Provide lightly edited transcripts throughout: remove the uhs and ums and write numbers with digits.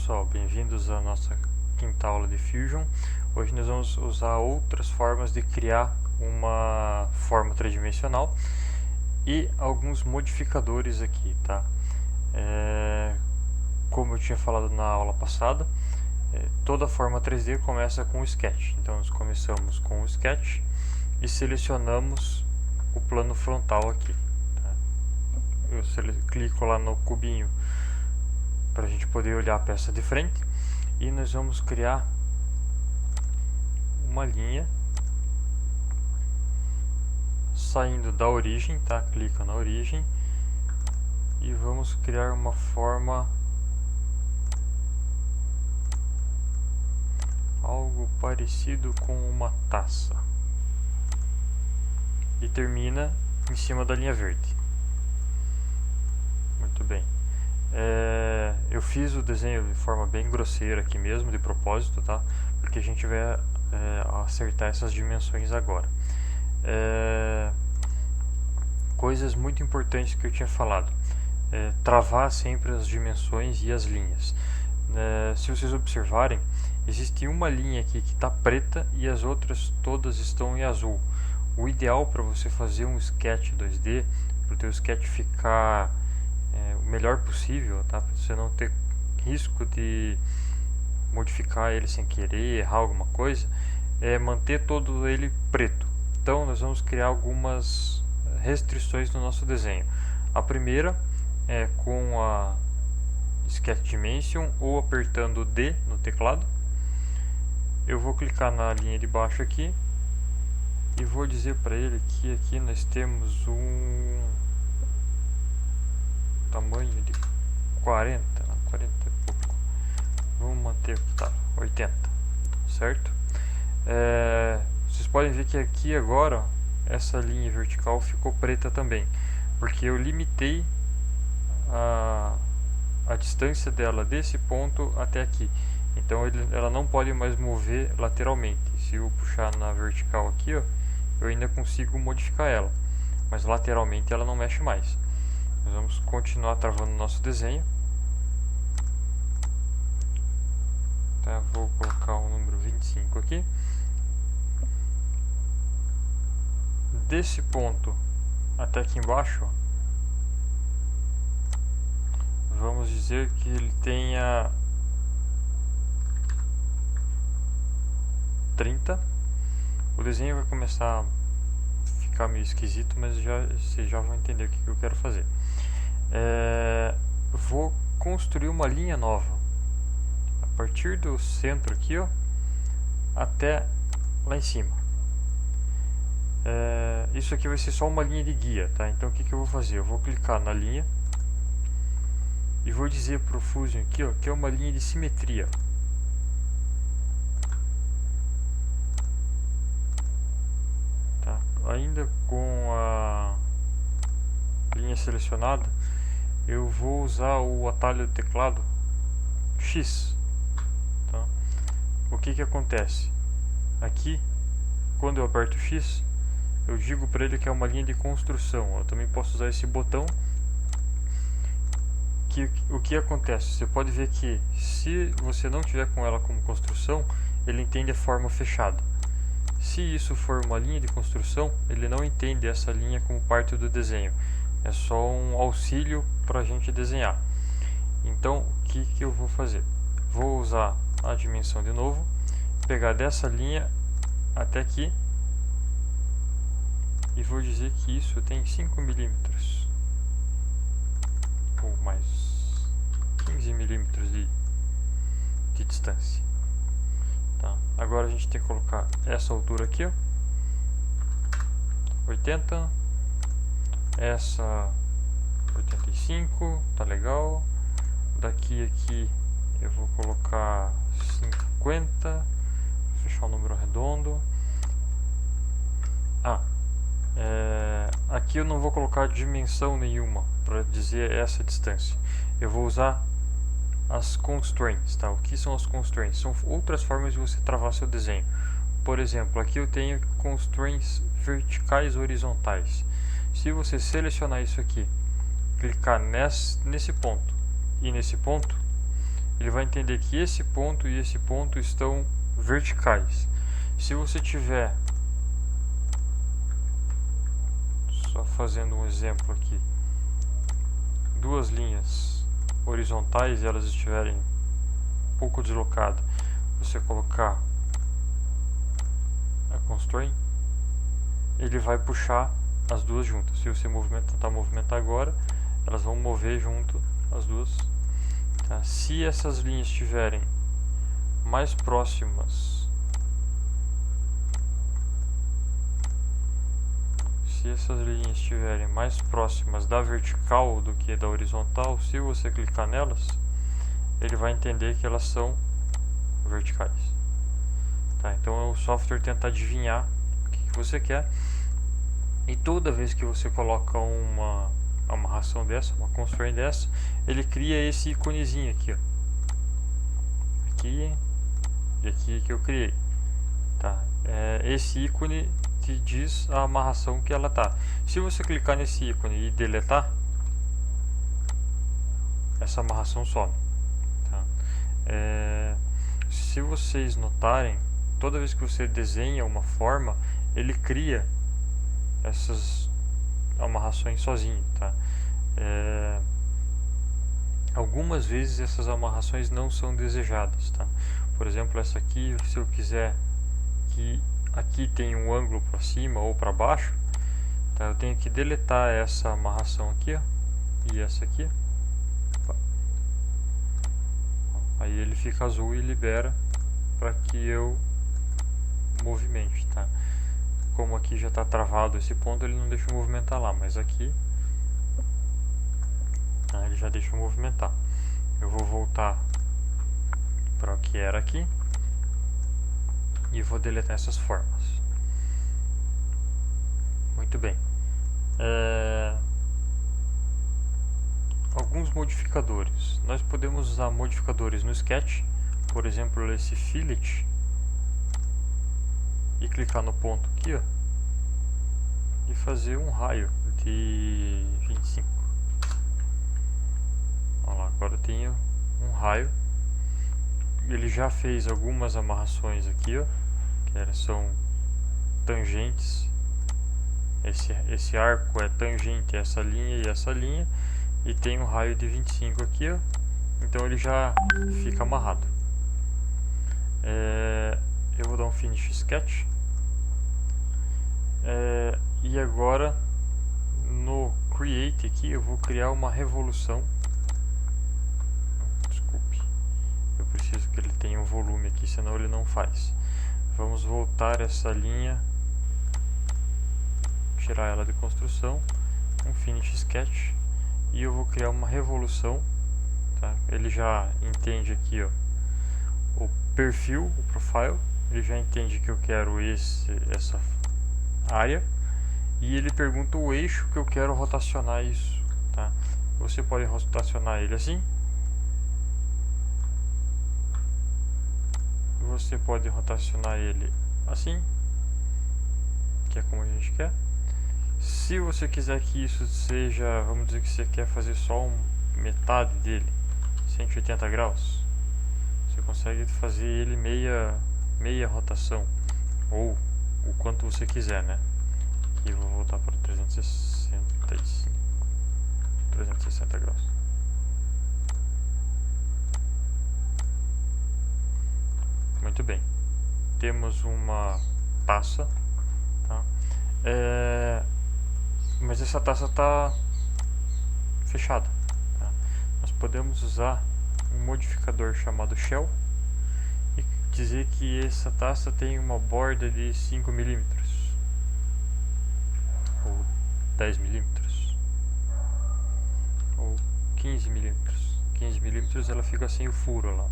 pessoal, bem-vindos à nossa quinta aula de Fusion. Hoje nós vamos usar outras formas de criar uma forma tridimensional e alguns modificadores aqui, tá? Como eu tinha falado na aula passada, toda forma 3D começa com o Sketch. Então nós começamos com o Sketch e selecionamos o plano frontal aqui, tá? Eu clico lá no cubinho para a gente poder olhar a peça de frente e nós vamos criar uma linha saindo da origem, tá? Clica na origem e vamos criar uma forma algo parecido com uma taça e termina em cima da linha verde. Muito bem. Eu fiz o desenho de forma bem grosseira aqui mesmo, de propósito, tá? Porque a gente vai acertar essas dimensões agora. Coisas muito importantes que eu tinha falado. Travar sempre as dimensões e as linhas. Se vocês observarem, existe uma linha aqui que está preta e as outras todas estão em azul. O ideal para você fazer um sketch 2D, para o teu sketch ficar o melhor possível, tá? Para você não ter risco de modificar ele sem querer, errar alguma coisa, é manter todo ele preto. Então nós vamos criar algumas restrições no nosso desenho. A primeira é com a Sketch Dimension ou apertando D no teclado. Eu vou clicar na linha de baixo aqui e vou dizer para ele que aqui nós temos um tamanho de 40 e pouco. Vamos manter aqui, tá, 80, certo? Vocês podem ver que aqui agora essa linha vertical ficou preta também, porque eu limitei a distância dela desse ponto até aqui. Então ela não pode mais mover lateralmente. Se eu puxar na vertical aqui, ó, eu ainda consigo modificar ela, mas lateralmente ela não mexe mais. Nós vamos continuar travando o nosso desenho. Tá, vou colocar o número 25 aqui. Desse ponto até aqui embaixo, vamos dizer que ele tenha 30. O desenho vai começar a ficar meio esquisito, mas vocês já vão entender o que eu quero fazer. Vou construir uma linha nova a partir do centro aqui, ó, até lá em cima. Isso aqui vai ser só uma linha de guia, tá? Então o que eu vou fazer? Eu vou clicar na linha e vou dizer para o Fusion aqui, ó, que é uma linha de simetria. Tá? Ainda com a linha selecionada, eu vou usar o atalho do teclado X. Tá? O que acontece? Aqui, quando eu aperto X, eu digo para ele que é uma linha de construção. Eu também posso usar esse botão. O que acontece? Você pode ver que se você não tiver com ela como construção, ele entende a forma fechada. Se isso for uma linha de construção, ele não entende essa linha como parte do desenho. É só um auxílio para a gente desenhar. Então, o que eu vou fazer? Vou usar a dimensão de novo, pegar dessa linha até aqui e vou dizer que isso tem 5 milímetros ou mais 15 milímetros de distância. Tá? Agora a gente tem que colocar essa altura aqui, ó, 80, essa 85, tá legal. Daqui aqui eu vou colocar 50, fechar o número redondo. Aqui eu não vou colocar dimensão nenhuma para dizer essa distância. Eu vou usar as constraints, tá? O que são as constraints? São outras formas de você travar seu desenho. Por exemplo, aqui eu tenho constraints verticais e horizontais. Se você selecionar isso aqui, clicar nesse ponto e nesse ponto, ele vai entender que esse ponto e esse ponto estão verticais. Se você tiver, só fazendo um exemplo aqui, duas linhas horizontais e elas estiverem um pouco deslocadas, você colocar a constraint, ele vai puxar as duas juntas. Se você tentar movimentar agora, elas vão mover junto as duas. Tá? Se essas linhas estiverem mais próximas, da vertical do que da horizontal, se você clicar nelas, ele vai entender que elas são verticais. Tá? Então o software tenta adivinhar o que você quer, e toda vez que você coloca uma amarração dessa, uma constraint dessa, ele cria esse iconezinho aqui, ó. Aqui e aqui que eu criei. Tá? Esse ícone te diz a amarração que ela tá. Se você clicar nesse ícone e deletar, essa amarração some. Tá? Se vocês notarem, toda vez que você desenha uma forma, ele cria essas amarrações sozinho. Tá? Algumas vezes essas amarrações não são desejadas. Tá? Por exemplo, essa aqui, se eu quiser que aqui tem um ângulo para cima ou para baixo, tá? Eu tenho que deletar essa amarração aqui, ó, e essa aqui. Aí ele fica azul e libera para que eu movimente, tá? Como aqui já está travado esse ponto, ele não deixa eu movimentar lá, mas aqui, tá, ele já deixa eu movimentar. Eu vou voltar para o que era aqui e vou deletar essas formas. Muito bem. Alguns modificadores. Nós podemos usar modificadores no Sketch, por exemplo, esse fillet, e clicar no ponto aqui, ó, e fazer um raio de 25. Olha lá, agora eu tenho um raio. Ele já fez algumas amarrações aqui, ó, que são tangentes. Esse arco é tangente a essa linha e essa linha, e tem um raio de 25 aqui, ó. Então ele já fica amarrado. Eu vou dar um finish sketch, e agora no create aqui eu vou criar uma revolução. Desculpe, eu preciso que ele tenha um volume aqui, senão ele não faz. Vamos voltar essa linha, tirar ela de construção, um finish sketch, e eu vou criar uma revolução. Tá? Ele já entende aqui, ó, o perfil, o profile, ele já entende que eu quero essa área, e ele pergunta o eixo que eu quero rotacionar isso. Tá? Você pode rotacionar ele assim, você pode rotacionar ele assim, que é como a gente quer. Se você quiser que isso seja, vamos dizer que você quer fazer só metade dele, 180 graus, você consegue fazer ele meia rotação, ou o quanto você quiser, né? Aqui eu vou voltar para 360 graus. Muito bem. Temos uma taça, tá? Mas essa taça está fechada. Tá? Nós podemos usar um modificador chamado shell e dizer que essa taça tem uma borda de 5 mm ou 10 mm ou 15 mm. 15 mm ela fica sem o furo lá.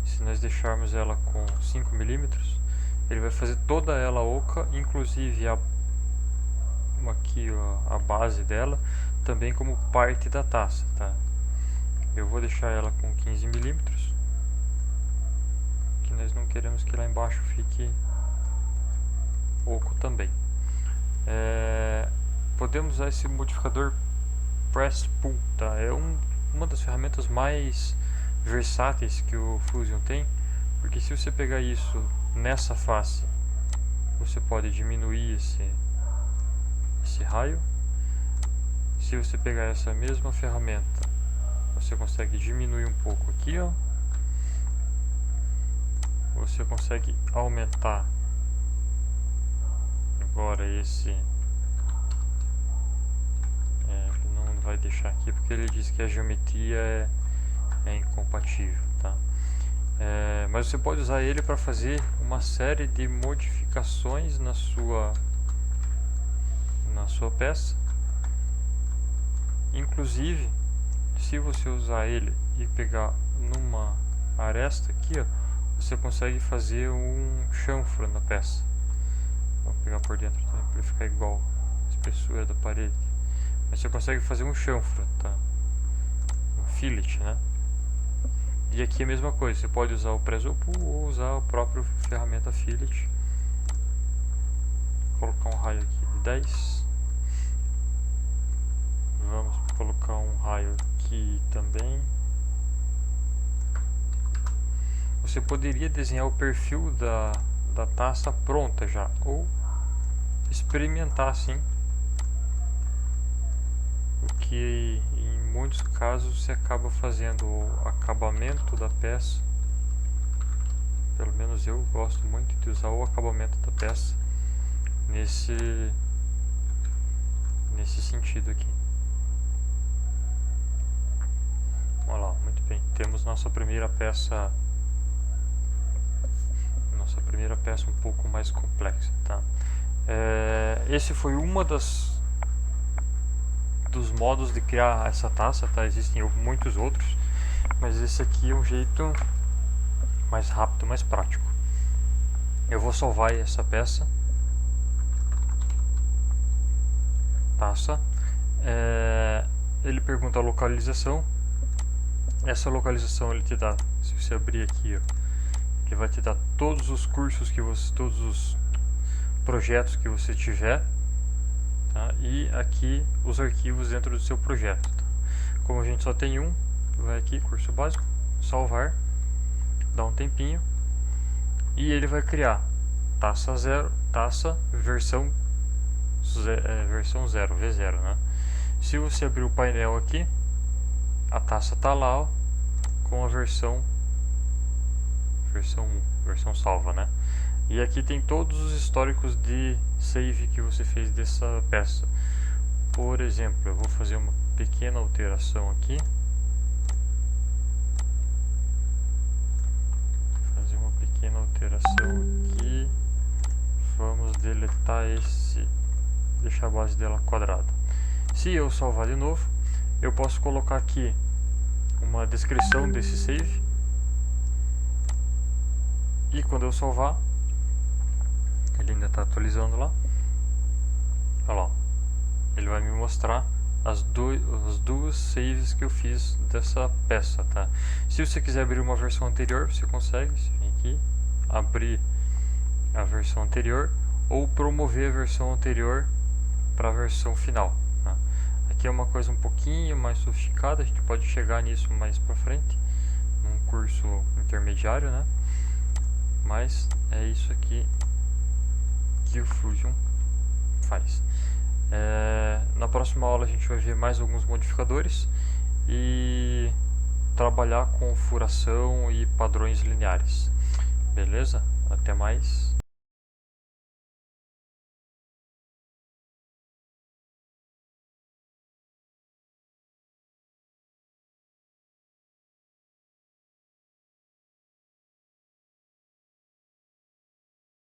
Se nós deixarmos ela com 5 mm, ele vai fazer toda ela oca, inclusive aqui, ó, a base dela, também como parte da taça. Tá? Eu vou deixar ela com 15 mm, que nós não queremos que lá embaixo fique oco também. Podemos usar esse modificador Press Pull. Tá? É uma das ferramentas mais versáteis que o Fusion tem, porque se você pegar isso nessa face, você pode diminuir esse raio. Se você pegar essa mesma ferramenta, você consegue diminuir um pouco aqui, ó. Você consegue aumentar agora esse. Não vai deixar aqui porque ele diz que a geometria é incompatível, tá? Mas você pode usar ele para fazer uma série de modificações na sua peça. Inclusive, se você usar ele e pegar numa aresta aqui, ó, você consegue fazer um chanfro na peça. Vou pegar por dentro também para ficar igual a espessura da parede. Mas você consegue fazer um chanfro, tá? Um fillet, né? E aqui é a mesma coisa, você pode usar o presopo ou usar a própria ferramenta fillet. Vou colocar um raio aqui de 10. Vamos colocar um raio aqui também. Você poderia desenhar o perfil da taça pronta já, ou experimentar assim, o que em muitos casos você acaba fazendo o acabamento da peça. Pelo menos eu gosto muito de usar o acabamento da peça nesse sentido aqui. Olha lá, muito bem, temos nossa primeira peça um pouco mais complexa, tá? Esse foi uma dos modos de criar essa taça, tá? Existem muitos outros, mas esse aqui é um jeito mais rápido, mais prático. Eu vou salvar essa peça, taça. Ele pergunta a localização. Essa localização ele te dá, se você abrir aqui, ó, ele vai te dar todos os cursos que você, todos os projetos que você tiver, tá? E aqui os arquivos dentro do seu projeto, tá? Como a gente só tem um, vai aqui, curso básico, salvar, dá um tempinho e ele vai criar taça versão 0, V0, né? Se você abrir o painel aqui, a taça tá lá, ó, com a versão 1, versão salva, né? E aqui tem todos os históricos de save que você fez dessa peça. Por exemplo, eu vou fazer uma pequena alteração aqui. Vamos deletar deixar a base dela quadrada. Se eu salvar de novo, eu posso colocar aqui uma descrição desse save. E quando eu salvar, ele ainda está atualizando lá. Olha lá, ele vai me mostrar as duas saves que eu fiz dessa peça, tá? Se você quiser abrir uma versão anterior, você consegue. Você vem aqui, abrir a versão anterior ou promover a versão anterior para a versão final, tá? Aqui é uma coisa um pouquinho mais sofisticada, a gente pode chegar nisso mais para frente, num curso intermediário, né? Mas é isso aqui que o Fusion faz. Na próxima aula a gente vai ver mais alguns modificadores e trabalhar com furação e padrões lineares. Beleza? Até mais.